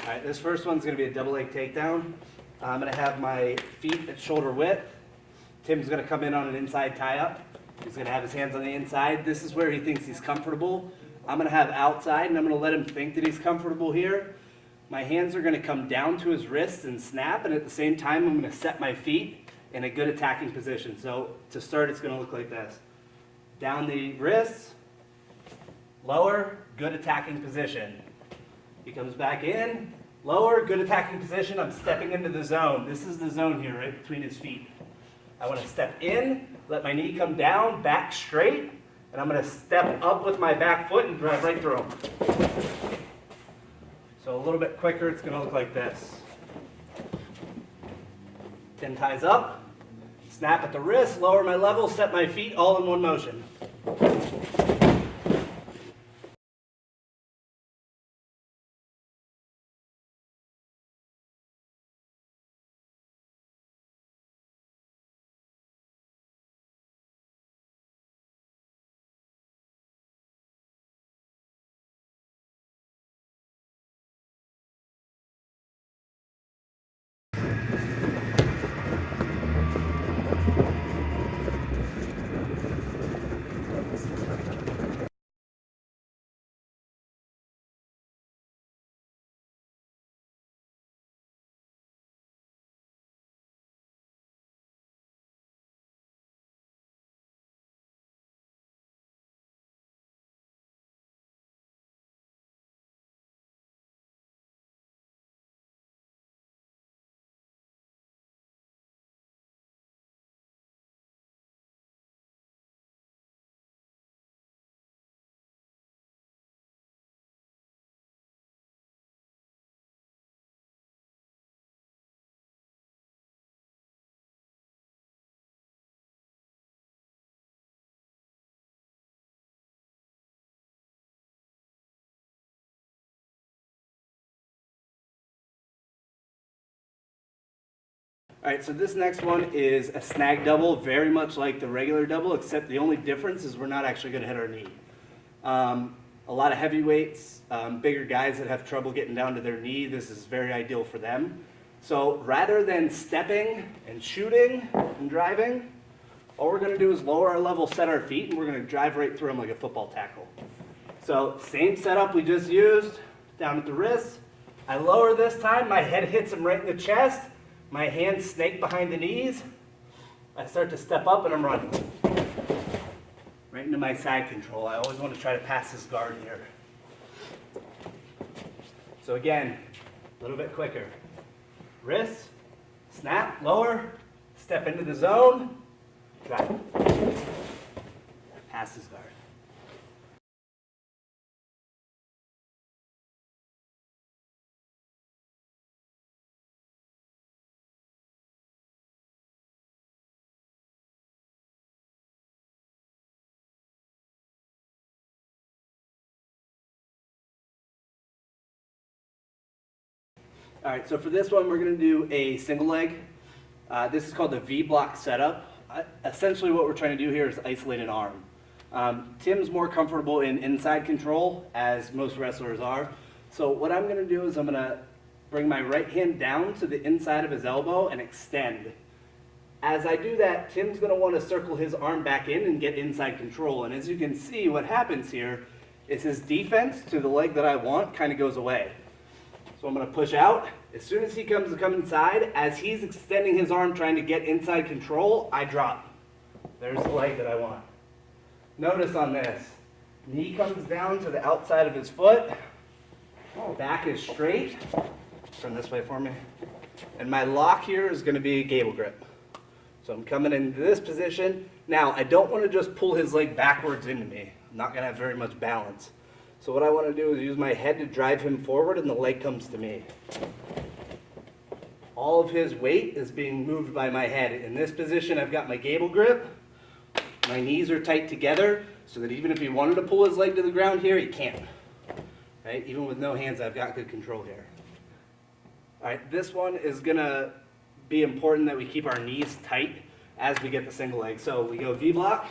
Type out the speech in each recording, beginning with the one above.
All right, this first one's going to be a double leg takedown. I'm going to have my feet at shoulder width. Tim's going to come in on an inside tie-up. He's going to have his hands on the inside. This is where he thinks he's comfortable. I'm going to have outside, and I'm going to let him think that he's comfortable here. My hands are going to come down to his wrists and snap, and at the same time, I'm going to set my feet in a good attacking position. So to start, it's going to look like this. Down the wrists, lower, good attacking position. He comes back in, lower, good attacking position. I'm stepping into the zone. This is the zone here, right between his feet. I want to step in, let my knee come down, back straight, and I'm going to step up with my back foot and drive right through him. So a little bit quicker, it's going to look like this. Tim ties up, snap at the wrist, lower my level, set my feet, all in one motion. All right, so this next one is a snag double, very much like the regular double, except the only difference is we're not actually going to hit our knee. A lot of heavyweights, bigger guys that have trouble getting down to their knee, this is very ideal for them. So rather than stepping and shooting and driving, all we're going to do is lower our level, set our feet, and we're going to drive right through them like a football tackle. So same setup we just used, down at the wrist. I lower this time, my head hits him right in the chest. My hands snake behind the knees. I start to step up and I'm running. Right into my side control. I always want to try to pass this guard here. So again, a little bit quicker. Wrist, snap, lower, step into the zone, drive. Pass this guard. All right, so for this one, we're going to do a single leg. This is called the V-block setup. Essentially what we're trying to do here is isolate an arm. Tim's more comfortable in inside control, as most wrestlers are. So what I'm going to do is I'm going to bring my right hand down to the inside of his elbow and extend. As I do that, Tim's going to want to circle his arm back in and get inside control. And as you can see, what happens here is his defense to the leg that I want kind of goes away. So I'm going to push out. As soon as he comes to come inside, as he's extending his arm trying to get inside control, I drop. There's the leg that I want. Notice on this, knee comes down to the outside of his foot. Back is straight. Turn this way for me. And my lock here is going to be gable grip. So I'm coming into this position. Now, I don't want to just pull his leg backwards into me. I'm not going to have very much balance. So what I want to do is use my head to drive him forward and the leg comes to me. All of his weight is being moved by my head. In this position, I've got my gable grip. My knees are tight together so that even if he wanted to pull his leg to the ground here, he can't. Right? Even with no hands, I've got good control here. All right, this one is going to be important that we keep our knees tight as we get the single leg. So we go V-block.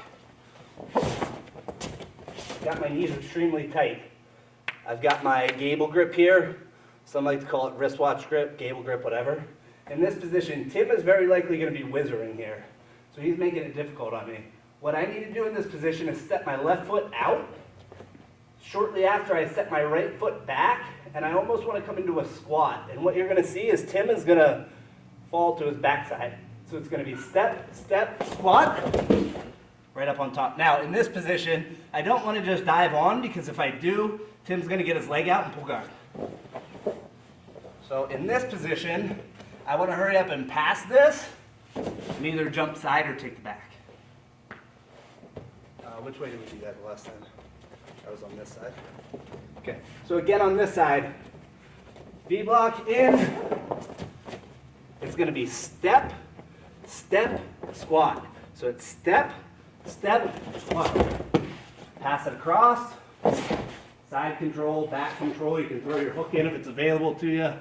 Got my knees extremely tight. I've got my gable grip here. Some like to call it wristwatch grip, gable grip, whatever. In this position, Tim is very likely going to be whizzering here. So he's making it difficult on me. What I need to do in this position is step my left foot out. Shortly after, I set my right foot back, and I almost want to come into a squat. And what you're going to see is Tim is going to fall to his backside. So it's going to be step, step, squat, right up on top. Now, in this position, I don't want to just dive on, because if I do, Tim's going to get his leg out and pull guard. So in this position, I want to hurry up and pass this, and either jump side or take the back. Which way did we do that the last time? That was on this side. Okay, so again on this side, V-block in. It's going to be step, step, squat. So it's step, step, squat. Pass it across. Side control, back control. You can throw your hook in if it's available to you.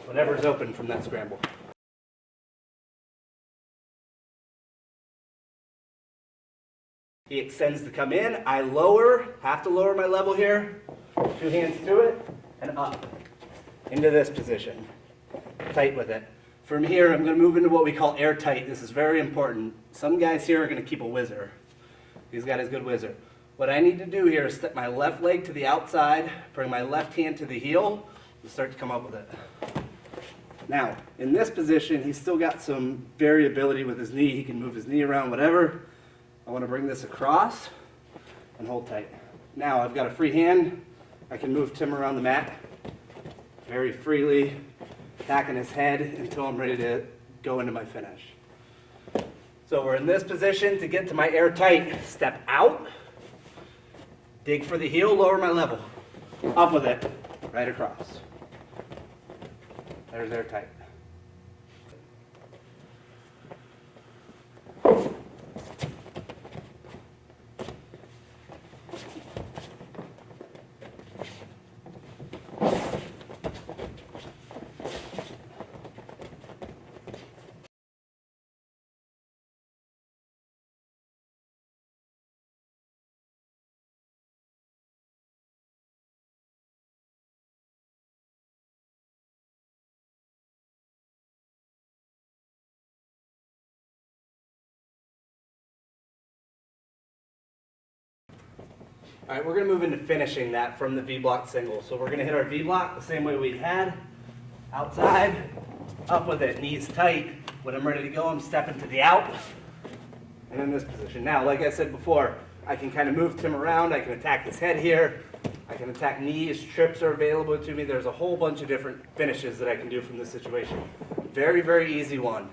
Whatever's open from that scramble. He extends to come in. I have to lower my level here. 2 hands to it, and up. Into this position. Tight with it. From here, I'm going to move into what we call airtight. This is very important. Some guys here are going to keep a whizzer. He's got his good whizzer. What I need to do here is step my left leg to the outside, bring my left hand to the heel, and start to come up with it. Now, in this position, he's still got some variability with his knee. He can move his knee around, whatever. I want to bring this across and hold tight. Now I've got a free hand. I can move Tim around the mat very freely, attacking his head until I'm ready to go into my finish. So we're in this position to get to my airtight. Step out, dig for the heel, lower my level. Up with it, right across. There's airtight. All right, we're going to move into finishing that from the V-block single. So we're going to hit our V-block the same way we had. Outside, up with it, knees tight. When I'm ready to go, I'm stepping to the out. And in this position. Now, like I said before, I can kind of move Tim around. I can attack his head here. I can attack knees. Trips are available to me. There's a whole bunch of different finishes that I can do from this situation. Very, very easy one.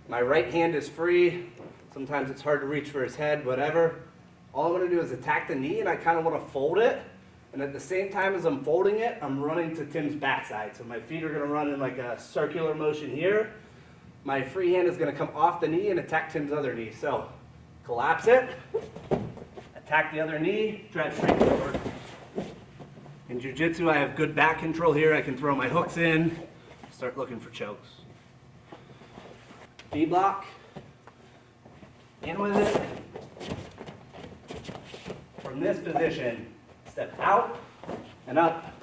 My right hand is free. Sometimes it's hard to reach for his head, whatever. All I'm going to do is attack the knee, and I kind of want to fold it. And at the same time as I'm folding it, I'm running to Tim's backside. So my feet are going to run in like a circular motion here. My free hand is going to come off the knee and attack Tim's other knee. So collapse it, attack the other knee, drive straight forward. In Jiu Jitsu, I have good back control here. I can throw my hooks in, start looking for chokes. V-block, in with it. From this position, step out and up.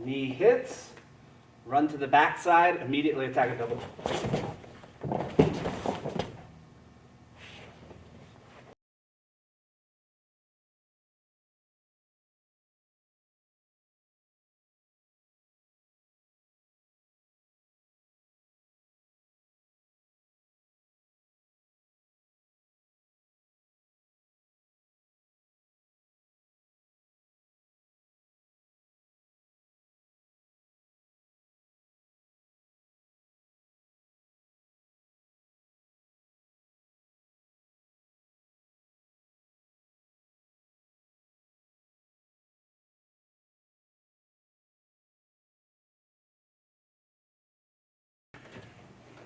Knee hits, run to the backside, immediately attack a double.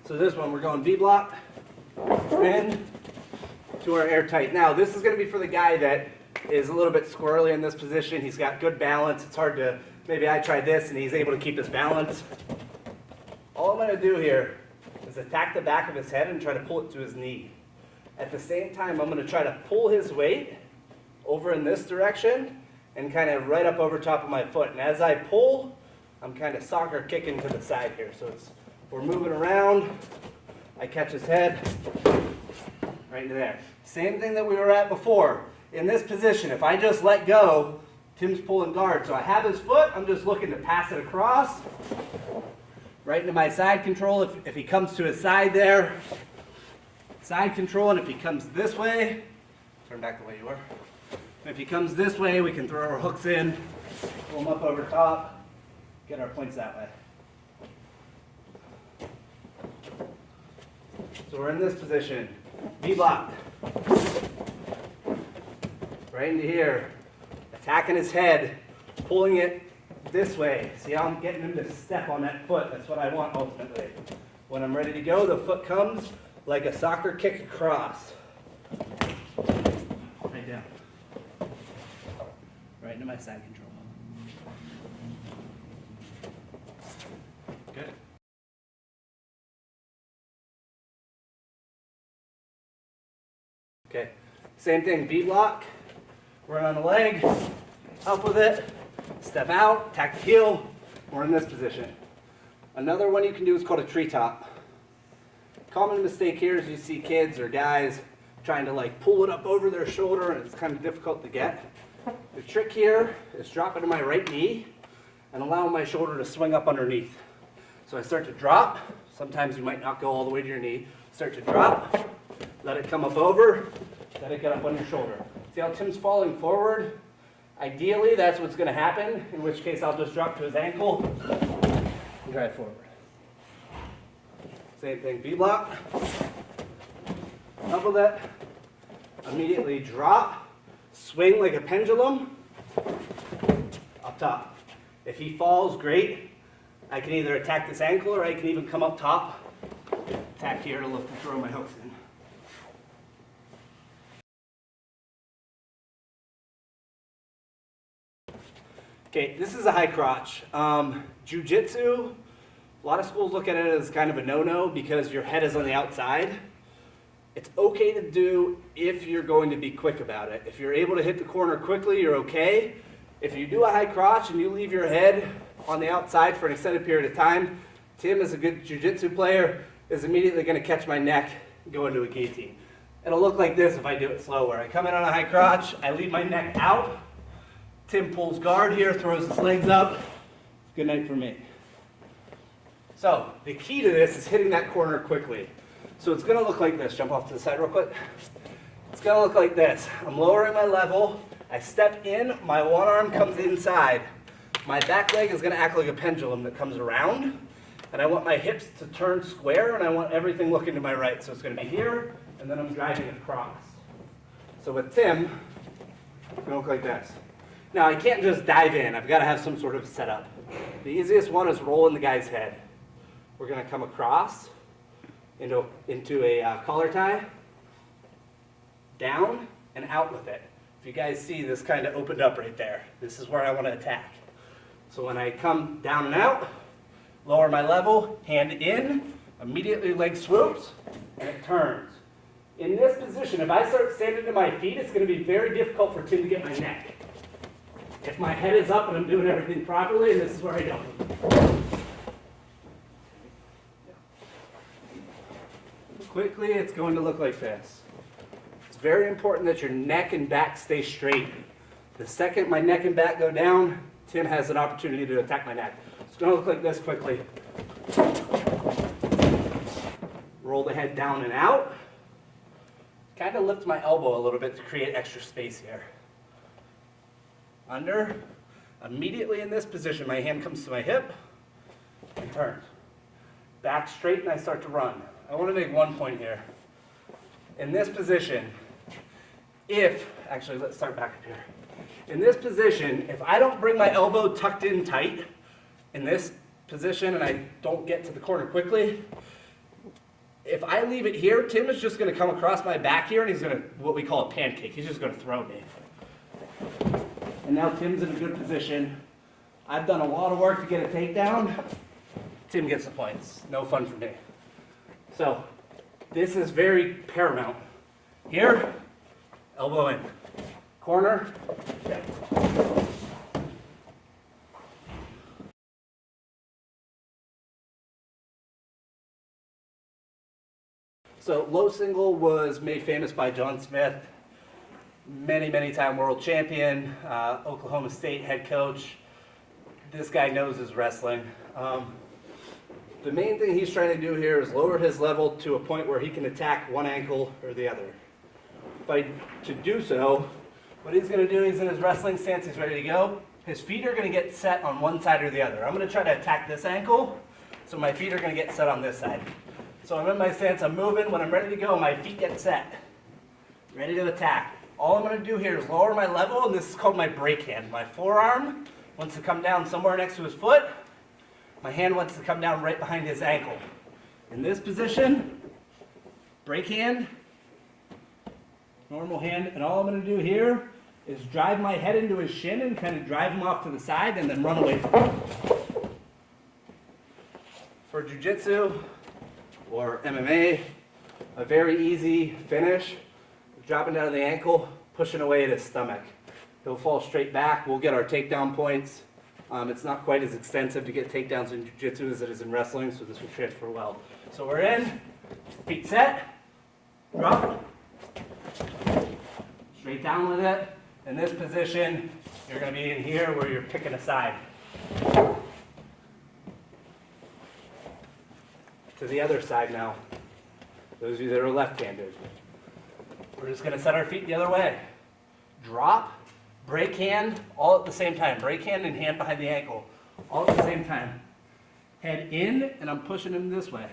So this one, we're going V-block, in to our airtight. Now, this is going to be for the guy that is a little bit squirrely in this position. He's got good balance. It's hard to, maybe I try this and he's able to keep his balance. All I'm going to do here is attack the back of his head and try to pull it to his knee. At the same time, I'm going to try to pull his weight over in this direction and kind of right up over top of my foot. And as I pull, I'm kind of soccer kicking to the side here. So we're moving around. I catch his head right into there. Same thing that we were at before. In this position, if I just let go, Tim's pulling guard. So I have his foot, I'm just looking to pass it across, right into my side control. If he comes to his side there, side control, and if he comes this way, turn back the way you were. If he comes this way, we can throw our hooks in, pull him up over top, get our points that way. So we're in this position, V-block. Right into here, attacking his head, pulling it this way. See how I'm getting him to step on that foot? That's what I want ultimately. When I'm ready to go, the foot comes like a soccer kick across. Right down. Right into my side control. Good. Okay, same thing, V-block. Run on the leg, up with it, step out, attack the heel. We're in this position. Another one you can do is called a treetop. Common mistake here is you see kids or guys trying to like pull it up over their shoulder, and it's kind of difficult to get. The trick here is dropping to my right knee and allowing my shoulder to swing up underneath. So I start to drop. Sometimes you might not go all the way to your knee. Start to drop, let it come up over, let it get up on your shoulder. See how Tim's falling forward? Ideally, that's what's going to happen, in which case I'll just drop to his ankle and drive forward. Same thing, V-block. Up with it. Immediately drop. Swing like a pendulum. Up top. If he falls, great. I can either attack this ankle or I can even come up top. Attack here to lift and throw my hooks in. Okay, this is a high crotch. Jiu Jitsu, a lot of schools look at it as kind of a no-no because your head is on the outside. It's okay to do if you're going to be quick about it. If you're able to hit the corner quickly, you're okay. If you do a high crotch and you leave your head on the outside for an extended period of time, Tim, as a good Jiu Jitsu player, is immediately going to catch my neck and go into a guillotine. It'll look like this if I do it slow, where I come in on a high crotch, I leave my neck out, Tim pulls guard here, throws his legs up. Good night for me. So the key to this is hitting that corner quickly. So it's going to look like this. Jump off to the side real quick. It's going to look like this. I'm lowering my level. I step in. My one arm comes inside. My back leg is going to act like a pendulum that comes around. And I want my hips to turn square, and I want everything looking to my right. So it's going to be here, and then I'm driving across. So with Tim, it's going to look like this. Now, I can't just dive in. I've got to have some sort of setup. The easiest one is rolling the guy's head. We're going to come across into a collar tie, down, and out with it. If you guys see, this kind of opened up right there. This is where I want to attack. So when I come down and out, lower my level, hand in, immediately leg swoops, and it turns. In this position, if I start standing to my feet, it's going to be very difficult for Tim to get my neck. If my head is up and I'm doing everything properly, this is where I don't. Quickly, it's going to look like this. It's very important that your neck and back stay straight. The second my neck and back go down, Tim has an opportunity to attack my neck. It's going to look like this quickly. Roll the head down and out. Kind of lift my elbow a little bit to create extra space here. Under. Immediately in this position, my hand comes to my hip and turns. Back straight, and I start to run. I want to make one point here. In this position, actually let's start back up here. In this position, if I don't bring my elbow tucked in tight, in this position, and I don't get to the corner quickly, if I leave it here, Tim is just going to come across my back here, and he's going to, what we call a pancake. He's just going to throw me. And now Tim's in a good position. I've done a lot of work to get a takedown. Tim gets the points. No fun for me. So this is very paramount. Here, elbow in. Corner, check. So low single was made famous by John Smith, many time world champion, Oklahoma State head coach. This guy knows his wrestling. The main thing he's trying to do here is lower his level to a point where he can attack one ankle or the other. To do so, what he's going to do, he's in his wrestling stance, he's ready to go. His feet are going to get set on one side or the other. I'm going to try to attack this ankle, so my feet are going to get set on this side. So I'm in my stance, I'm moving. When I'm ready to go, my feet get set. Ready to attack. All I'm going to do here is lower my level, and this is called my break hand. My forearm wants to come down somewhere next to his foot. My hand wants to come down right behind his ankle. In this position, break hand, normal hand, and all I'm going to do here is drive my head into his shin and kind of drive him off to the side and then run away from him. For Jiu Jitsu or MMA, a very easy finish, dropping down to the ankle, pushing away at his stomach. He'll fall straight back. We'll get our takedown points. It's not quite as extensive to get takedowns in Jiu Jitsu as it is in wrestling, so this will transfer well. So we're in, feet set, drop, straight down with it. In this position, you're going to be in here where you're picking a side. To the other side now. Those of you that are left-handed. We're just going to set our feet the other way. Drop, break hand, all at the same time. Break hand and hand behind the ankle. All at the same time. Head in, and I'm pushing him this way.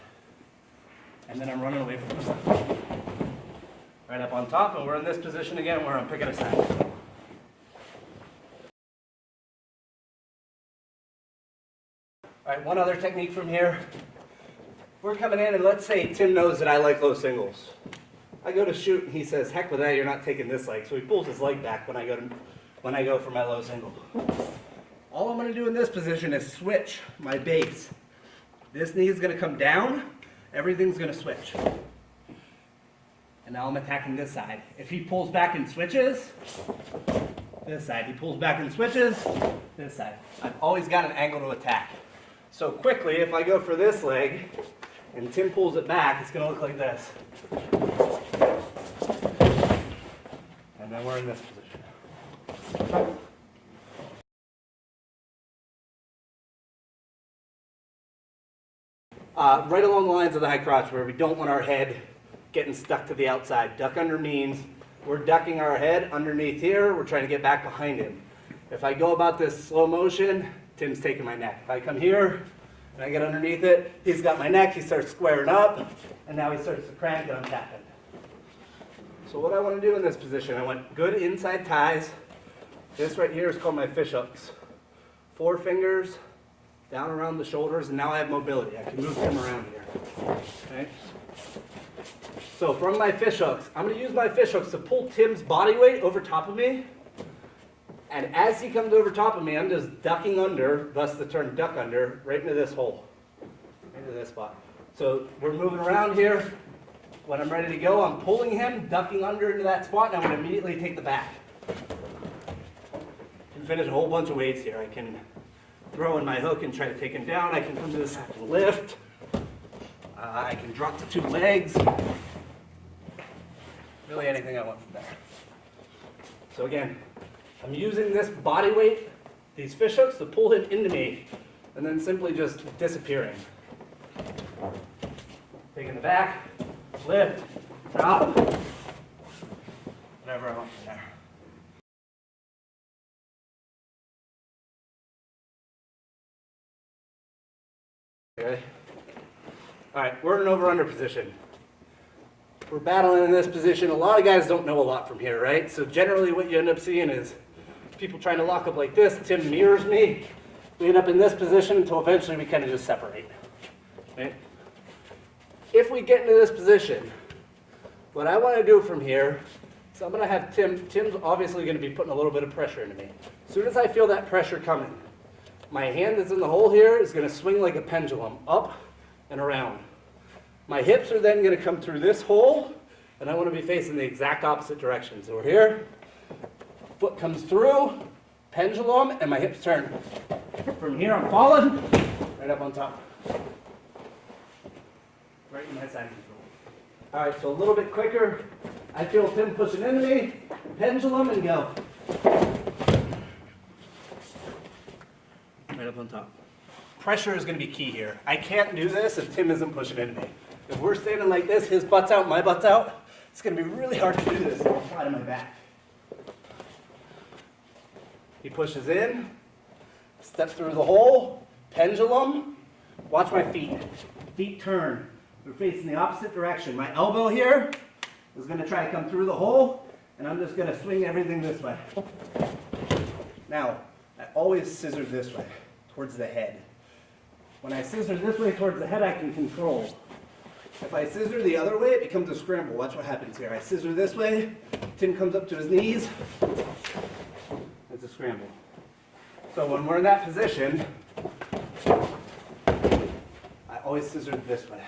And then I'm running away from him. Right up on top, and we're in this position again where I'm picking a side. All right, one other technique from here. We're coming in, and let's say Tim knows that I like low singles. I go to shoot, and he says, heck with that, you're not taking this leg. So he pulls his leg back when I go for my low single. All I'm going to do in this position is switch my base. This knee is going to come down. Everything's going to switch. And now I'm attacking this side. If he pulls back and switches, this side. He pulls back and switches, this side. I've always got an angle to attack. So quickly, if I go for this leg, and Tim pulls it back, it's going to look like this. And then we're in this position. Right along the lines of the high crotch, where we don't want our head getting stuck to the outside. Duck under means we're ducking our head underneath here. We're trying to get back behind him. If I go about this slow motion, Tim's taking my neck. If I come here and I get underneath it, he's got my neck, he starts squaring up, and now he starts to crank and I'm tapping. So what I want to do in this position, I want good inside ties. This right here is called my fish hooks. 4 fingers down around the shoulders, and now I have mobility. I can move him around here. Okay? So from my fish hooks, I'm going to use my fish hooks to pull Tim's body weight over top of me. And as he comes over top of me, I'm just ducking under, thus the term duck under, right into this hole, right into this spot. So we're moving around here. When I'm ready to go, I'm pulling him, ducking under into that spot, and I'm going to immediately take the back. I can finish a whole bunch of weights here. I can throw in my hook and try to take him down. I can come to the side and lift. I can drop the 2 legs. Really anything I want from there. So again, I'm using this body weight, these fish hooks, to pull him into me, and then simply just disappearing. Taking the back, lift, drop, whatever I want from there. Okay. All right, we're in an over-under position. We're battling in this position. A lot of guys don't know a lot from here, right? So generally what you end up seeing is people trying to lock up like this. Tim mirrors me. We end up in this position until eventually we kind of just separate. Right? If we get into this position, what I want to do from here is I'm going to have Tim's obviously going to be putting a little bit of pressure into me. As soon as I feel that pressure coming, my hand that's in the hole here is going to swing like a pendulum, up and around. My hips are then going to come through this hole, and I want to be facing the exact opposite direction. So we're here, foot comes through, pendulum, and my hips turn. From here I'm falling, right up on top. Right in my side control. All right, so a little bit quicker. I feel Tim pushing into me, pendulum, and go. Right up on top. Pressure is going to be key here. I can't do this if Tim isn't pushing into me. If we're standing like this, his butt's out, my butt's out, it's going to be really hard to do this. I'll fly to my back. He pushes in, step through the hole, pendulum. Watch my feet. Feet turn. We're facing the opposite direction. My elbow here is going to try to come through the hole, and I'm just going to swing everything this way. Now, I always scissor this way, towards the head. When I scissor this way towards the head, I can control. If I scissor the other way, it becomes a scramble. Watch what happens here. I scissor this way, Tim comes up to his knees. It's a scramble. So when we're in that position, I always scissor this way.